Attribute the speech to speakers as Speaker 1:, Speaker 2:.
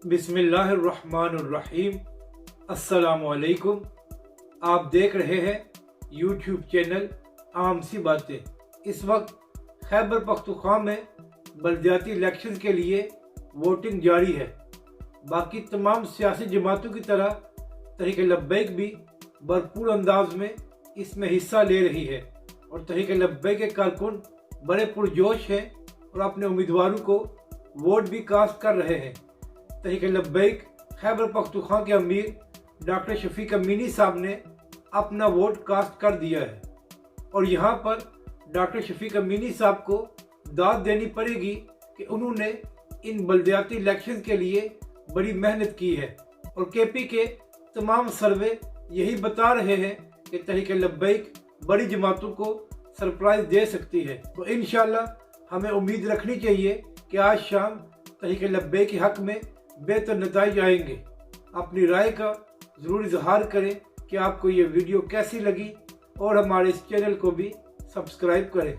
Speaker 1: बिस्मिल्लाहिर्रहमानिर्रहीम। अस्सलामुअलैकुम। आप देख रहे हैं यूट्यूब चैनल आम सी बातें। इस वक्त खैबर पख्तूनख्वा में बल्दियाती इलेक्शन के लिए वोटिंग जारी है। बाकी तमाम सियासी जमातों की तरह तहरीक लब्बैक भी भरपूर अंदाज में इसमें हिस्सा ले रही है और तहरीक लब्बैक के कारकुन बड़े पुरजोश हैं और अपने उम्मीदवारों को वोट भी कास्ट कर रहे हैं। तहरीक लब्बैक खैबर पख्तूनख्वा के अमीर डॉक्टर शफीक अमीनी साहब ने अपना वोट कास्ट कर दिया है और यहाँ पर डॉक्टर शफीक अमीनी साहब को दाद देनी पड़ेगी कि उन्होंने इन बल्दियाती इलेक्शन के लिए बड़ी मेहनत की है और केपी के तमाम सर्वे यही बता रहे हैं कि तहरीक लब्बैक बड़ी जमातों को सरप्राइज दे सकती है। तो इंशाल्लाह हमें उम्मीद रखनी चाहिए कि आज शाम तहरीक लब्बैक के हक में बेहतर नतीजे आएंगे। अपनी राय का ज़रूर इजहार करें कि आपको ये वीडियो कैसी लगी और हमारे इस चैनल को भी सब्सक्राइब करें।